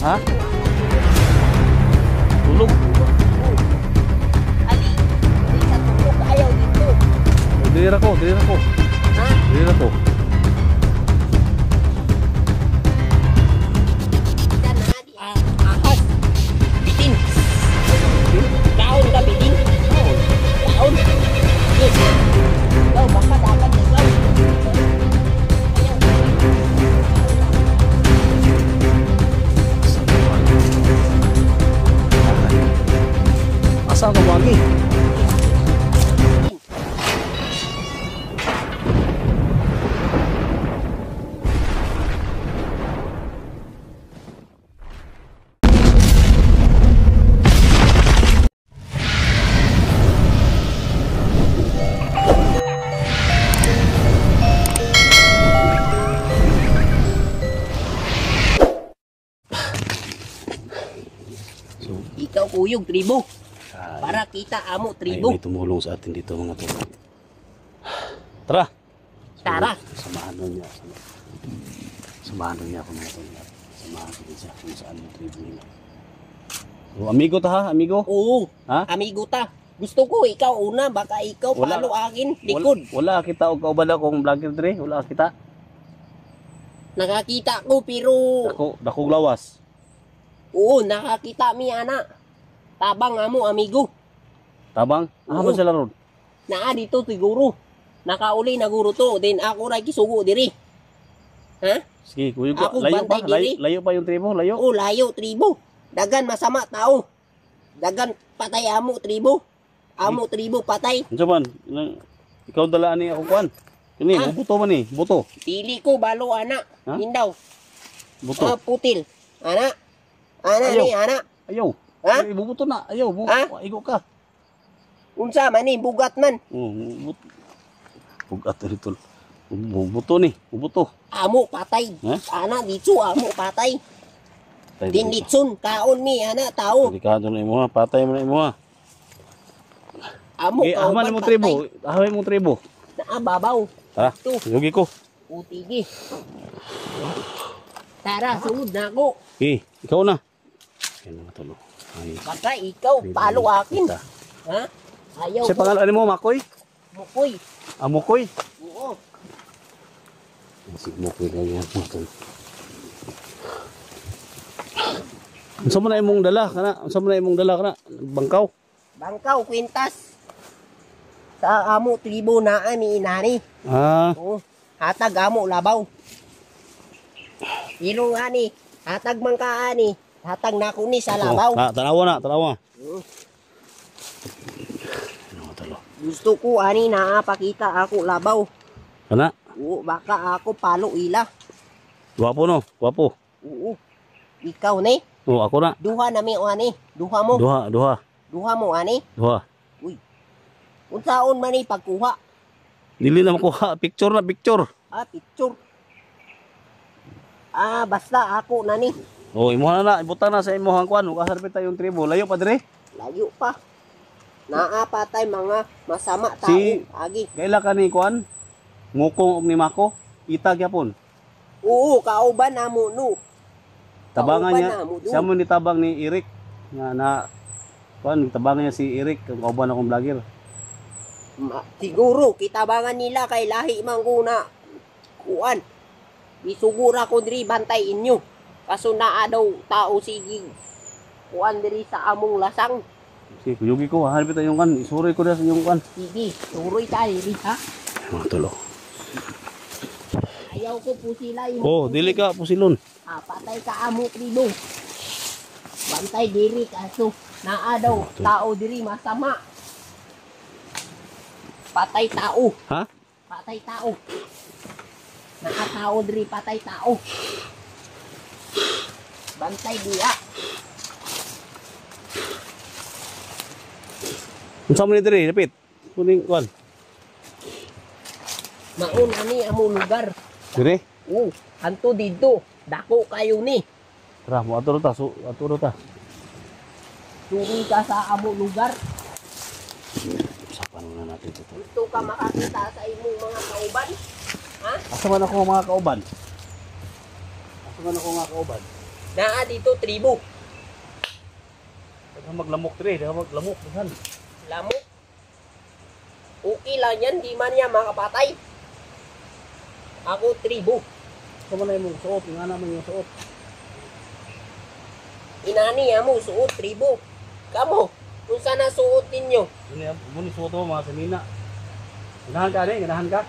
Ha? Tulog. Ali, sa tulog ayaw dito. Dira ko. Ha? Dira ko. Diyan na, di. Ahas. Bitin. Daon ka, bitin. Daon. Yes. Daw, baka dapat na daw. Ayaw. Asa ka bagi? Ikaw kuyog, tribo. Para kita amo, tribo. May tumulong sa atin dito mga tol. Tara. Tara. Samahan niya. Samahan niya ako mga tol. Samahan ko din siya kung saan yung tribo niya. So, amigo ta ha, amigo? Oo. Ha? Amigo ta. Gusto ko ikaw una, baka ikaw Wala. palo akin, likod. Wala kita o kauban akong vlogger dire. Wala kita. Nakakita ko pero Dakong lawas. oo, nakakita mi ana. Tabang amo, amigo. Tabang? Oo. Ano ba sila ron? Naa dito siguro. Nakauli na guro to. Then ako ray kisugo diri. Ha? Sige, kuyo ko. Ako Layo pa? bantay diri. Layo pa yung tribo? Layo? Oo, layo, tribo. Dagan masama tao. Dagan patay amo, tribo. Amo, tribo, patay. Ano man? Ikaw dalaan ni ako kuan. Kini, Ha? buto man ni. Buto. Dili ko balo ana. Ha? Hindaw. Buto. Putil. Ana. Ana Ayaw. ni ana. Ayaw. Ha? Ay, bubuto na. Ayaw. Ha? Igo ka. Unsa man ni bugat man. Bugat dito. Bubuto ni. Bubuto. Amo patay. Ha? Ana dito amo patay. Dinitsun kaon mi ana tao. Delikado na imo ha. Patay mo na imo ha. Amo Okay, kauban ahman mo tribo. Ahman mo tribo. Naa babaw. Tara. Ito. Yugi ko. Utigi. Tara, sunod na ako. Okay, ikaw na. Yan mga tolo. Ay. Baka ikaw palo akin. Kita. Ha? Ayaw Sa ko. pangalan mo, Makoy? Mukoy. Mukoy? Oo. Si Mukoy lang yan mga tolo. Unsa mo na imong dala kana? Unsa mo na imong dala kana? Bangkaw. Bangkaw, kwintas. Sa amo tribo na ani inani. Ah, Oo. Hatag amo labaw. Ilong ani. Hatag man ka ani. Hatag na ko ni sa labaw. tanawa na, tanawa. Oo. Ano mga tolo? Gusto ko ani na pakita ako labaw. Kana? Oo, baka ako palo ila. Gwapo no? Gwapo. Oo. Ikaw ni. Oh, ako na. Duha na mi o ani. Duha mo. Duha. Duha mo ani. Duha. Unsaon man ni pagkuha? Dili na makuha. Picture na, picture. Picture. Basta ako na ni. Oh, imuha na. Ibutang na sa imuhang kuan. Kasarpit tayong tribo. Layo pa dire. Layo pa. Naapatay mga masama tao. Si- Agi. Kaila ka ni kuan? Ngukong og ni Mako. Itag yapon. Oo, kauban na mo no. Tabangan Kauban niya. na mo, do. Siya mo ni tabang ni Eric. Na kuan, tabangan niya si Eric. Ang kauban akong vlogger. Siguro, kitabangan nila kay lahi mangguna. Kuan. Isugura ko diri bantay inyo. Kaso naa daw tao sige. Kuan diri sa among lasang. Si kuyugi ko. Hanapit tayong kuan. Isuroy ko na sa inyong kuan. Sige, turoy tayo diri ha. Mga tulo. Ayaw ko po sila yung... Oh, dili ka pusilon. Patay ka amo tribo. Bantay diri kaso naa daw tao diri masama. Patay tao. Ha? Patay tao. Nakatao diri patay tao. Bantay diya. Unsa mo ni diri? Lapit. Kuning kuan. Maun ani amo lugar. Dire. Anto dito. Dako kayo ni. Tara, mo aturo ta. Aturo ta. Suri ka sa amo lugar. Usapan muna natin ito. Gusto ka makakita sa imong mga kauban? Ha? Asa man ako mga kauban? Asa man ako mga kauban? Naa dito tribo. Daghang maglamok dire, daghang maglamok daghan. Lamok. Okay lang yan, di man niya makapatay. Ako tribo. Kamo na imong suot, nga naman yung suot. Inani mo suot tribo. Kamo, kung sana suot ninyo. Muni suot mo mga semina. Ganahan ka ni, ganahan ka.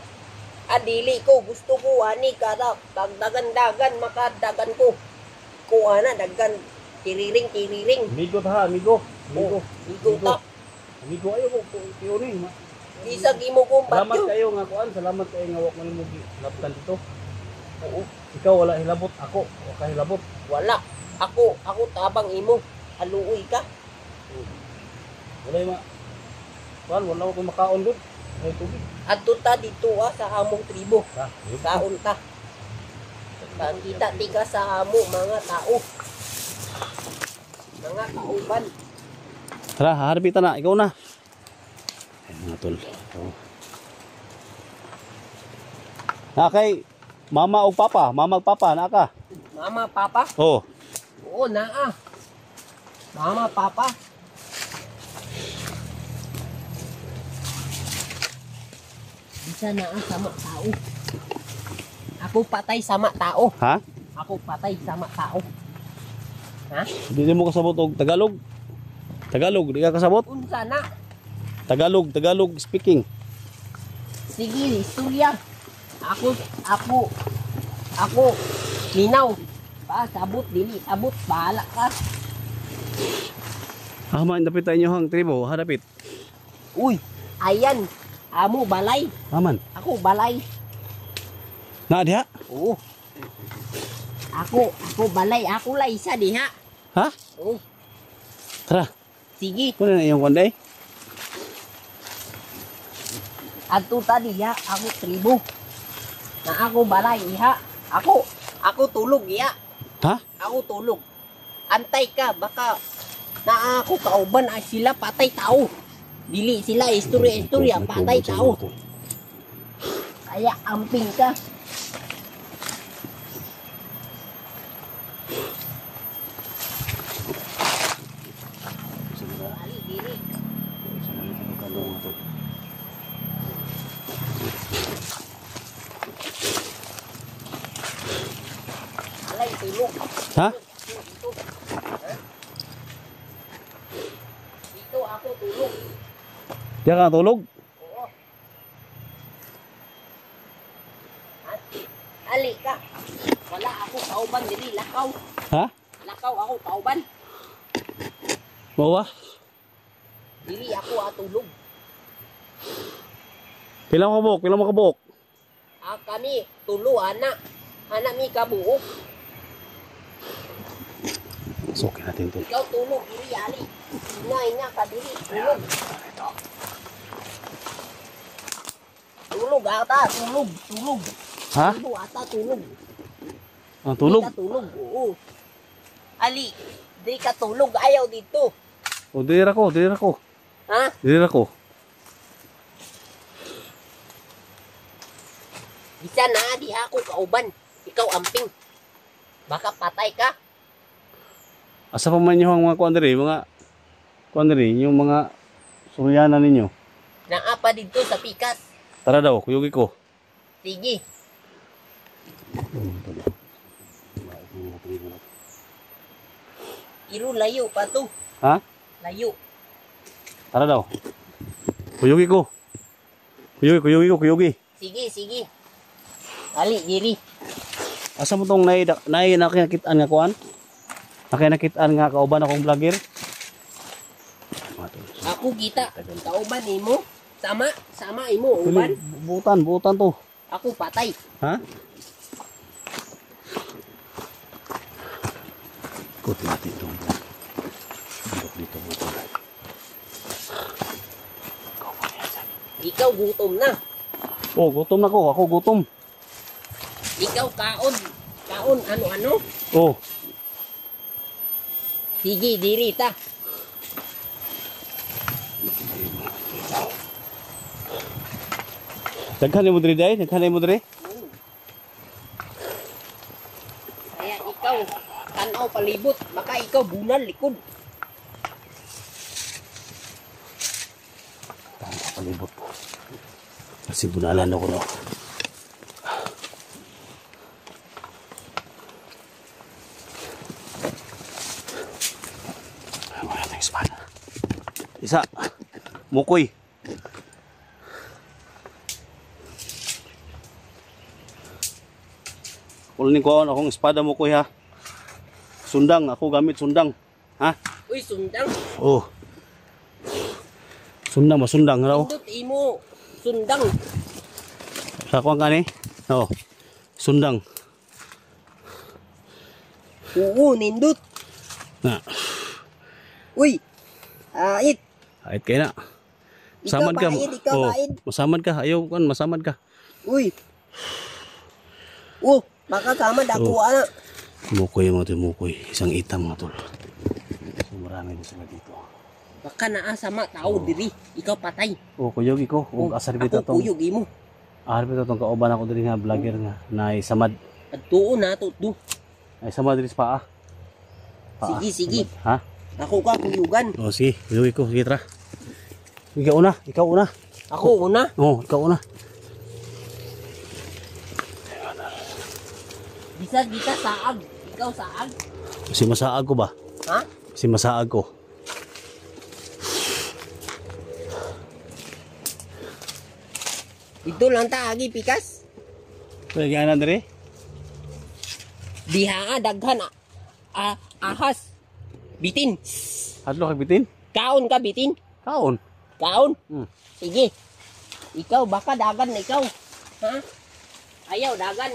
Adili ko, gusto ko ani kada dagdagan-dagan makadagan ko. Ko ana daggan tiriring. Amigo ta, amigo. Amigo. Igo ta. Amigo ayo mo tiyo ni. Isa gimo kong Salamat batyo. kayo nga kuan, salamat kayo nga wak mo nimo laptan dito. Oo. Ikaw wala hilabot, ako wa ka hilabot. Wala. Ako tabang imo. Aluoy ka. Wala ma. Kuan wala ko makaon gud. Ay tubig. Adto ta dito sa among tribo. Ha. Kaon ta. Pagkita ti ka sa amo mga tao. Mga kauban. Tara, harapitan na, ikaw na. Ay mga tol. Oh. Na kay mama ug papa, mama ug papa na ka. Mama, papa? Oh. Oo, naa. Mama, papa. Bisa naa sama tao. Ako patay sama tao. Ha? Ako patay sama tao. Ha? Di mo kasabot og Tagalog. Tagalog, di ka kasabot? Unsa na? Tagalog speaking. Sige, istorya. Ako, minaw. Pa, sabot, dili, sabot, bahala ka. Man, dapit tayo hang tribo, hadapit. Uy, ayan. Amo, balay. Aman. Ako, balay. Na diha? Oo. Ako balay. Ako lang isa diha. Ha? Oo. Tara, Sige. kunin na iyong konday. Adto ta diha. Ako tribo. Na ako balay iha. Ako tulog iha. Ha? Ako tulog. Antay ka. Baka na ako kauban ay sila patay tao. Dili sila istorya patay tao. Kaya amping ka. Ali, dili. Alay, tulog. Ha? Dito ako tulog. Diya ka tulog? Oo. Ali ka. Wala ako kauban dili lakaw. Ha? Lakaw ako kauban. Mawa? Dili ako atulog. Pila mo kabuk? Pila mo kabuk? Kami tulo ana. Ana mi kabuok. Sukin natin to. Ikaw tulog dili ali. Inga ka dili tulog. Tulog ata, tulog. Ha? Tulog ata tulog. Ah, tulog? Di ka tulog, oo. Ali, di ka tulog, ayaw dito. O, dira ko. Ha? Dira ko. Bisa na, di ako kauban. Ikaw amping. Baka patay ka. Asa pa man yung mga kuan diri, yung mga suryanan ninyo. Naapa dito sa pikas. Tara daw, kuyugi ko. Sige. Iro layo pa to. Ha? Layo. Tara daw. Kuyugi ko. Kuyugi. Sige. Ali, diri. Asa mo tong nakikitaan nga kuan? Nakikitaan nga kauban akong vlogger. Ako kita. Kauban imo. Sama imo uban. Buutan to. Ako patay. Ha? Ikutin natin itong dito. Ikaw gutom na. Oh, gutom na ko. Ako gutom. Ikaw kaon. Kaon ano-ano. Oh, Sige, diri ta. daghan mo diri day, daghan mo diri. Kaya ikaw, tanaw palibot. Baka ikaw bunal likod. Palibot. Kasi bunalan ako no. Wala tayong espada. Isa. Mukoy. Kunin ko akong espada mukoy ha. Sundang. Ako gamit sundang. Ha? Uy, sundang. Oh. Sundang masundang raw. Indot imo. Sundang. Ako ang kani? Oo. Sundang. Oo, nindot. Na. Uy. Ait. Ait kayo na. Ikaw Masamad ka. baid, ikaw Oh, baid. masamad ka. Ayaw kan, masamad ka. Uy. Oh, baka kamad ako ana. Mukoy mo ito, mukoy. Isang itam mga tol. So, marami din sila dito. Baka naa sama tao diri. Ikaw patay. Oh, kuyog iko. Oh, Oh, asar bita ako tong. kuyog imo. Asar bita tong kauban ako diri nga vlogger nga. Na samad. At tuon na to. Ay samad diri sa paa. Sige, sige. Ha? Ako ka kuyugan. Oh, sige. Kuyog iko. Sige, tara. Ikaw una. Ikaw una. Ako una. Oh, ikaw una. Bisa saag. Ikaw saag. Kasi masaag ko ba? Ha? Kasi masaag ko. Ito lang taagi pikas. Pwede nga na diri? Diha daghan ahas. Bitin. Hadlo kag bitin? Kaon ka bitin. Kaon. Kaon. Hmm. Sige. Ikaw baka dagan na ikaw. Ha? Ayaw dagan.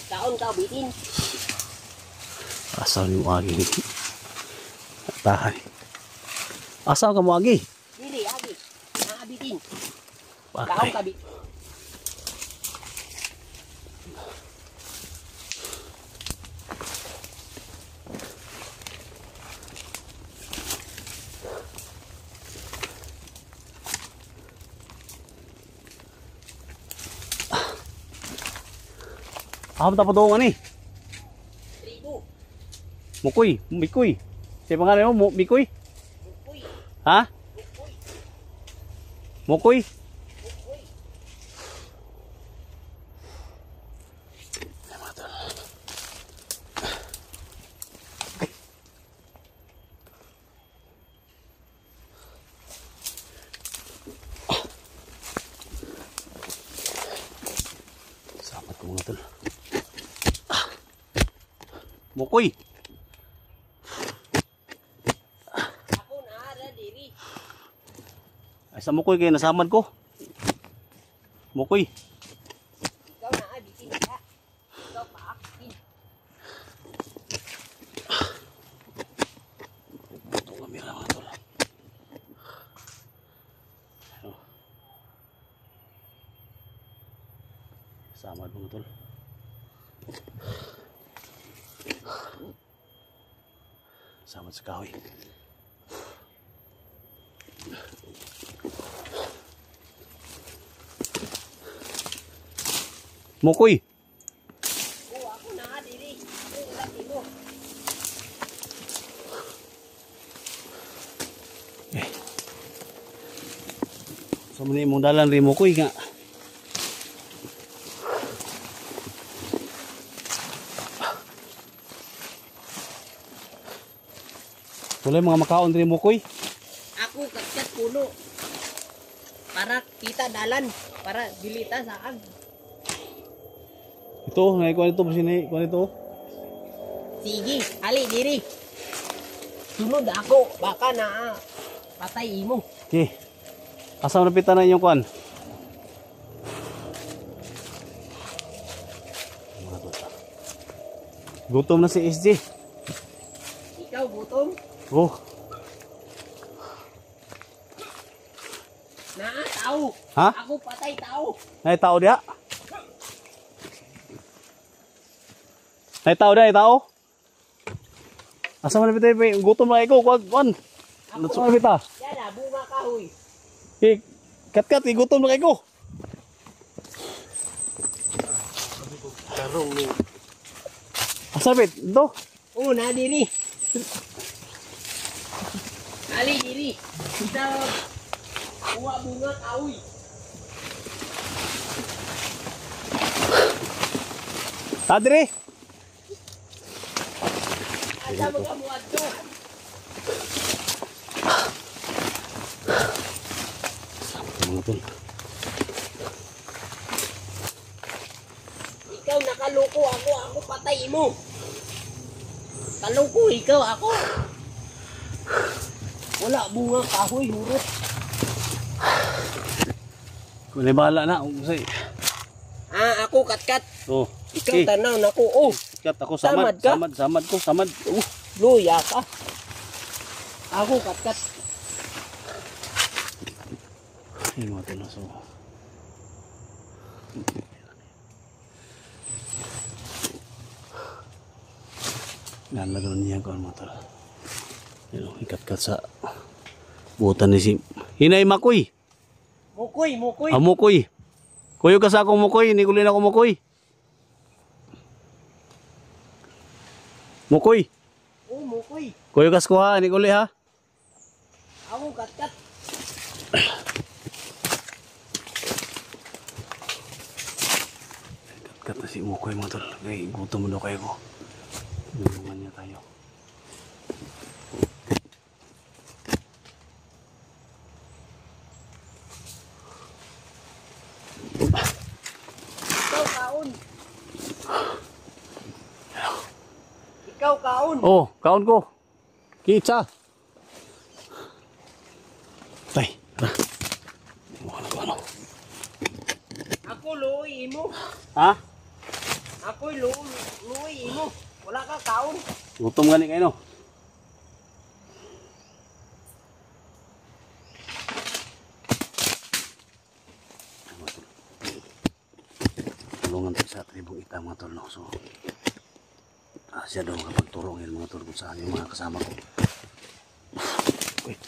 Kaon ka bitin. Asaw ni mo agi. Tahan. Asaw ka mo agi. Dili agi. Naabitin. Kaon Patay. ka bitin. Aham tapos doon ani. Trigo. Mukoy. Mikoy. Siya pangalan mo? Mikoy? Uy. Ha? Mukoy? Sapat ko mga tol. Mukoy. Ako naara diri. Ay sa mukoy kayo nasamad ko. Mukoy. Ikaw naabitin ka. Ikaw paakin. Ito kamera mga tol. Ano? Samad mga tol. Samad sa kahoy. Mukoy. Oh, ako naa diri. Ako ulat mo. Sa muna imong dalan rin mukoy nga. Wala mga makaon rin mukoy. Ako kakat puno. Para kita dalan. Para dilita saag. Ito, ngayon ito, sini, kuha ito. Sige, ali diri. Sunod ako, baka na patay imo. Okay. Asa mo napitan na inyong kuhan? Gutom na si SJ. Ikaw gutom? Oh, Naa tao. Ha? Ako patay tao. nay tao dia. Nay tao dia, tao. Asa mo napitan? Gutom na ikaw, kuhan. Ano sa napita? Yana, bunga kahoy. Okay, kat-kat, gutom na ikaw. Karong ni. Asa napit? Ito? Oh, na diri. Ali diri. Kita kuha bunga kahoy. Tadri. Asa mo ka muad to? Mga tol. Ikaw nakaloko ako patay mo. Kaloko ikaw ako. Wala bunga kahoy hurot. Kung bahala na. Kasi. Ako katkat. Oh. Ikaw Okay. tanaw nako. Oh, Kat ako samad. Samad ka? Samad. luya ka. Ako katkat. Ayun mga tol. So. Nalaro niya ko mga tol. Ayun, ikat-kat sa butan ni si Hinay Makoy. Mukoy. Mukoy. Kuyo ka sa akong mukoy, ni kulin ako mukoy. Mukoy. Oh, mukoy. Kuyo kas ko ha, ni kuli ha. Ako katkat. Kat na si mukoy mga tol. Ay, gutom mo daw kayo ko. Tulungan niya tayo. Ikaw kaon. Ikaw kaon. Oh, kaon ko. Kitsa. Tay, tara. Ano? Ako luoy imo. Ha? Ako luoy imo. Wala ka kaon. Gutom gani kayo no? Tulungan tayo sa tribong ita mga tol no? So, siya daw kapagturongin mga tol kung saan yung mga kasama ko. Wait.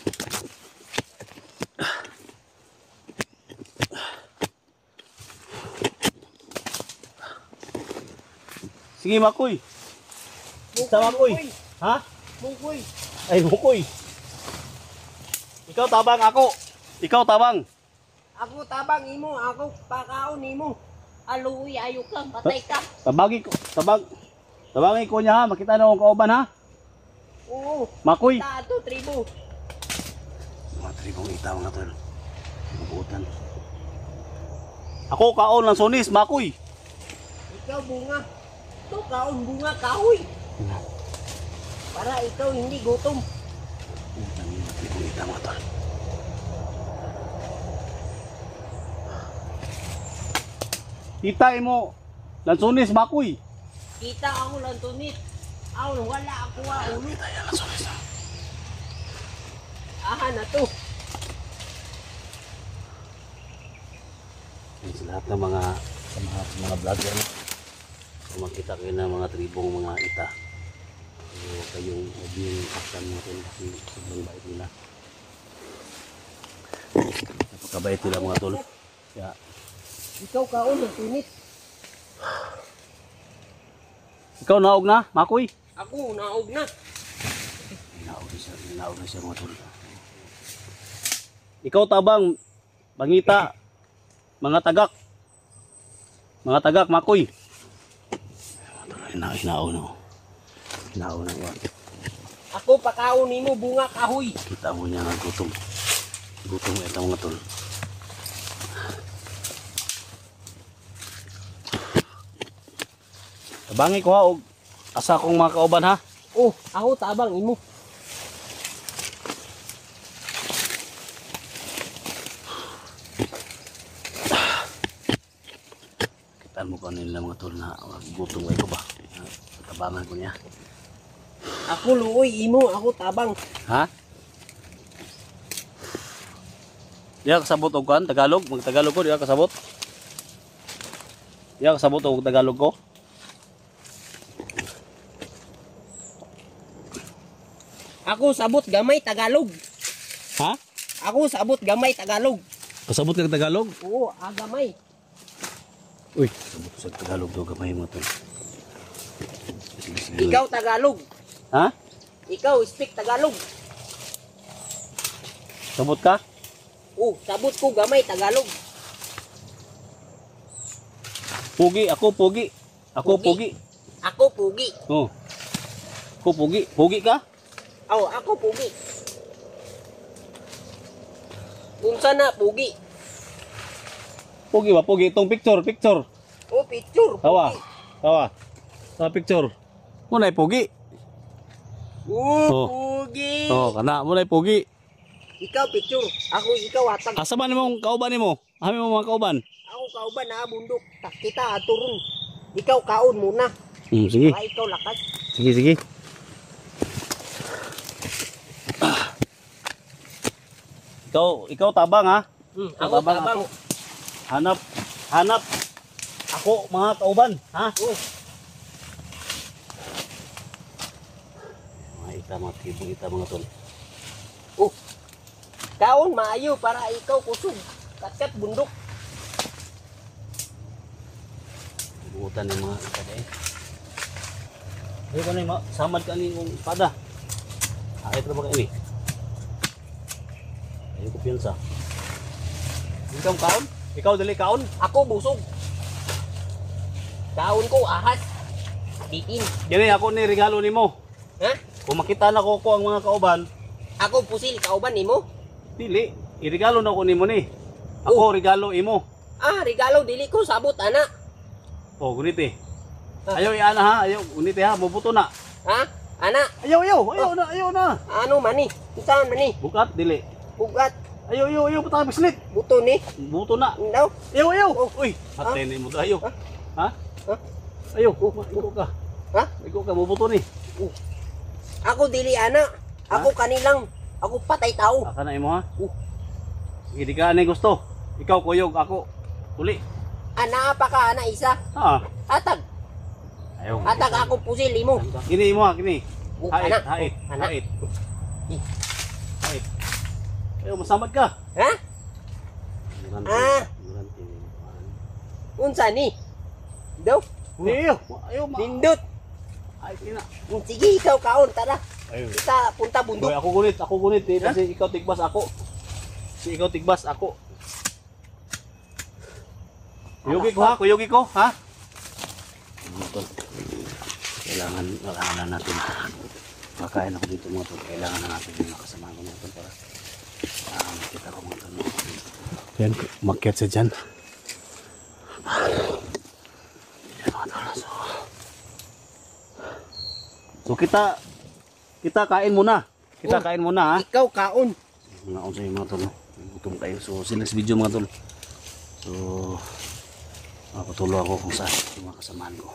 Sige Makoy. Sama Makoy. Ha? Mukoy. Ay Makoy. Ikaw tabang ako. Ikaw tabang. Ako tabang imo, ako pakaon imo. Aluoy ayok lang, patay ka. Tabangin ko niya ha. Makita na akong kauban ha. Oo. Makoy. Tato tribo. Mga tribong ita mga tol. Mabutan. Ako kaon lang sunis, Makoy. Ikaw bunga. Ito kaon bunga kahoy. Para ikaw hindi gutom. Mga tribong ita mga tol. Kita mo lansunis, Makoy. Kita ako lang tunit. Aw, wala ako ulo. Kita yan lansunis ha. Aha na to. Yan sa lahat ng mga vlogger no? Kung makita kayo ng mga tribong mga ita, so, kayong obing aktan natin kasi sobrang bait nila. Napakabait nila mga tol. Kaya Ikaw kaon lang tunit. ikaw naog na, Makoy. Ako naog na. Naog na siya mga tol. Ikaw tabang, bangita, mga tagak, Makoy. Hinaw na. Hinaw na ba? Ako pakaon nimo bunga kahoy. Kita mo niya nga gutom. Gutom ito mga tol. Tabangi ko ha, og asa kong mga kauban ha. Oh, ako tabang imo. Kitaan mo ko nila mga tol na gutom ko ba. Tabangan ko niya. Ako luoy imo, ako tabang. Ha? Diya kasabot og kan Tagalog, mag-Tagalog ko diya kasabot. Diya kasabot og Tagalog ko. Ako sabot gamay Tagalog. Ha? Ako sabot gamay Tagalog. Kasabot kag Tagalog? Oo, gamay. Uy, kasabot sa Tagalog daw gamay mo tol. Sige. Ikaw Tagalog. Ha? Ikaw, speak Tagalog. Sabot ka? Oh, sabot ko gamay Tagalog. Pugi, ako pugi. Ako pugi. Ako pugi. Oh. Ako pugi. Pugi ka? Oh, ako pugi. Unsa na pugi? Pugi ba? Pugi. Itong picture. Oh, picture. Tawa. Pugi. Tawa. Tawa picture. Muna pugi. Oh. Pugi. Oh, kana muna pugi. Ikaw picture. Ako ikaw atag. Asa man imong kauban nimo? Ami mo mga kauban. Ako kauban na bundok. Kita aturun. Ikaw kaon muna. Sige. Para ikaw lakas. Sige. Ikaw tabang ha. Ako tabang. Hanap ako mga kauban, ha? Mga tribong ita mga tol. Oh. Kaon maayo para ikaw kusog. Katkat bundok. Buutan ng mga ita eh. Ay ko na samad ka ni kung pada. Akit na ba ka ini? Ayun ko piyansa. Ikaw kaon? Ikaw dali kaon? Ako busog. Kaon ko ahas. Diin. Dili ako ni regalo nimo. Ha? Kung makita na ko ang mga kauban, Ako pusil kauban nimo. dili, iregalo na ko nimo ni. Ako regalo imo. Ah, regalo dili ko sabot ana. Oh, gunit eh. Ayaw iana ha, ayaw gunit ha, mabuto na. Ha? Ana, Ayaw na. ano man ni? Unsaon man ni? Bukat dili. Bugat, Ayaw patang bislit. buto ni. Buto na. Daw. Ayaw. Uy, hatay ni mo ayaw. Ha? Ha? Ayaw, iko ka. Ha? Iko ka mabuto ni. Ako dili ana. Ako kanilang. Ako patay tao. Aka na imo ha. Hindi ka ani gusto. Ikaw kuyog ako. Uli. Ana pa ka ana isa. Ha. Atag. Ayaw. Atag ako pusil imo. Kini imo ha, kini. Hait, Ana. hait, Ana. hait. Hait. Ayaw, masamad ka. Ha? Ah. Unsa ni? Daw. Ayaw, Nindot. Ay, kina. Sige ikaw kaon tara. Ayaw. Kita punta Boy, bundok. ako gunit eh. Kasi ikaw tigbas ako. Kuyugi ko, ha? Kailangan na natin. Makain ako dito mga tol. Kailangan na natin yung makasama ko mga tol para makita ko mga tol. Yan, umakyat siya dyan. Yan mga tol. So kita kain muna. Kain muna ha. Ikaw kaon. Mga unsa yung mga tol. Gutom tayo. So next video mga tol. So makapatuloy ako kung saan yung mga kasamaan ko.